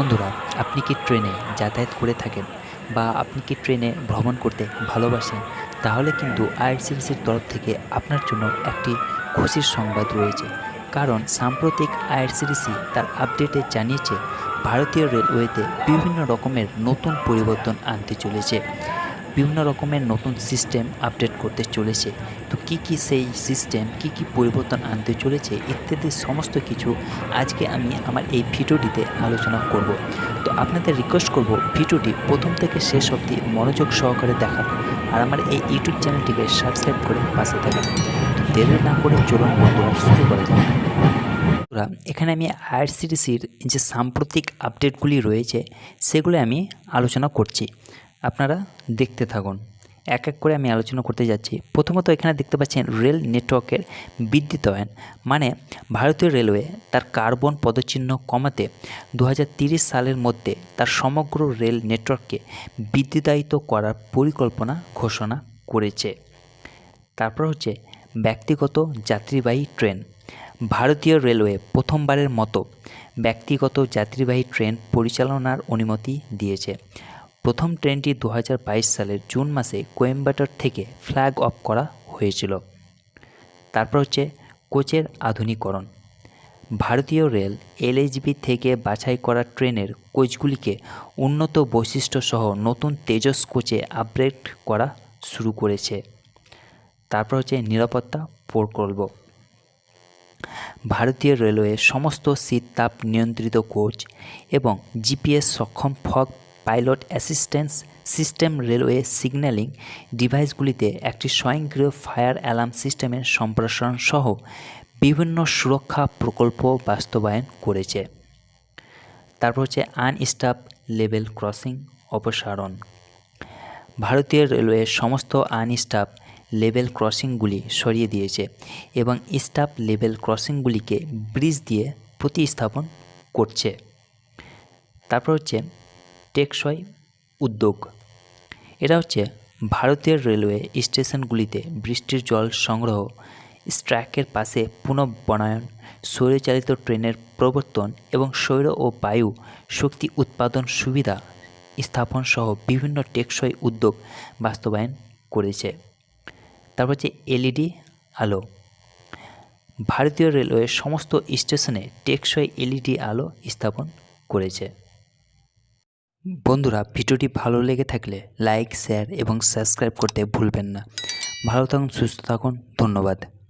বন্ধুরা, আপনি কি ট্রেনে যাতায়াত করে থাকেন বা আপনি কি ট্রেনে ভ্রমণ করতে ভালোবাসেন? তাহলে কিন্তু আইআরসিটিসির তরফ থেকে আপনার জন্য একটি খুশির সংবাদ রয়েছে। কারণ সাম্প্রতিক আইআরসিটিসি তার আপডেটে জানিয়েছে ভারতীয় রেলওয়েতে বিভিন্ন রকমের নতুন পরিবর্তন আনতে চলেছে। বিভিন্ন রকমের নতুন সিস্টেম আপডেট করতে চলেছে। তো কী সেই সিস্টেম, কী পরিবর্তন আনতে চলেছে ইত্যাদি সমস্ত কিছু আজকে আমি আমার এই ভিডিওটিতে আলোচনা করব। তো আপনাদের রিকোয়েস্ট করব ভিডিওটি প্রথম থেকে শেষ অবধি মনোযোগ সহকারে দেখার আর আমার এই ইউটিউব চ্যানেলটিকে সাবস্ক্রাইব করে পাশে থাকার। তো দেরি না করে চলুন বন্ধুরা শুরু করা যাক। বন্ধুরা, এখানে আমি আইআরসিটিসির যে সাম্প্রতিক আপডেটগুলি রয়েছে সেগুলো আমি আলোচনা করছি। আপনারা দেখতে থাকুন। এক এক করে আমি আলোচনা করতে যাচ্ছি। প্রথমত এখানে দেখতে পাচ্ছেন রেল নেটওয়ার্কের বিদ্যুতায়ন, মানে ভারতীয় রেলওয়ে তার কার্বন পদচিহ্ন কমাতে 2030 সালের মধ্যে তার সমগ্র রেল নেটওয়ার্ককে বিদ্যুতায়িত করার পরিকল্পনা ঘোষণা করেছে। তারপর হচ্ছে ব্যক্তিগত যাত্রীবাহী ট্রেন। ভারতীয় রেলওয়ে প্রথমবারের মতো ব্যক্তিগত যাত্রীবাহী ট্রেন পরিচালনার অনুমতি দিয়েছে। প্রথম ট্রেনটি 2022 সালের জুন মাসে কোয়েম্বাটোর থেকে ফ্ল্যাগ অফ করা হয়েছিল। তারপর হচ্ছে কোচের আধুনিকরণ। ভারতীয় রেল এলএইচবি থেকে বাছাই করা ট্রেনের কোচগুলিকে উন্নত বৈশিষ্ট্যসহ নতুন তেজস কোচে আপগ্রেড করা শুরু করেছে। তারপর হচ্ছে নিরাপত্তা প্রকল্প। ভারতীয় রেলওয়ে সমস্ত শীত তাপ নিয়ন্ত্রিত কোচ এবং জিপিএস সক্ষম fog pilot assistance system railway signalling ডিভাইসগুলিতে একটি স্বয়ংক্রিয় ফায়ার অ্যালার্ম সিস্টেমের সম্প্রসারণ সহ বিভিন্ন সুরক্ষা প্রকল্প বাস্তবায়ন করেছে। তারপর হচ্ছে আনস্টাফ লেভেল ক্রসিং অপসারণ। ভারতীয় রেলওয়ে সমস্ত আনস্টাফ লেভেল ক্রসিংগুলি সরিয়ে দিয়েছে এবং স্টাফ লেভেল ক্রসিংগুলিকে ব্রিজ দিয়ে প্রতিস্থাপন করছে। তারপর হচ্ছে টেকসই উদ্যোগ। এটা হচ্ছে ভারতীয় রেলওয়ে স্টেশনগুলিতে বৃষ্টির জল সংগ্রহ, ট্র্যাকের পাশে পুনঃবনায়ন, সৌরচালিত ট্রেনের প্রবর্তন এবং সৌর ও বায়ু শক্তি উৎপাদন সুবিধা স্থাপন সহ বিভিন্ন টেকসই উদ্যোগ বাস্তবায়ন করেছে। তারপর হচ্ছে এলইডি আলো। ভারতীয় রেলওয়ে সমস্ত স্টেশনে টেকসই এলইডি আলো স্থাপন করেছে। বন্ধুরা, ভিডিওটি ভালো লেগে থাকলে লাইক, শেয়ার এবং সাবস্ক্রাইব করতে ভুলবেন না। ভালো থাকুন, সুস্থ থাকুন, ধন্যবাদ।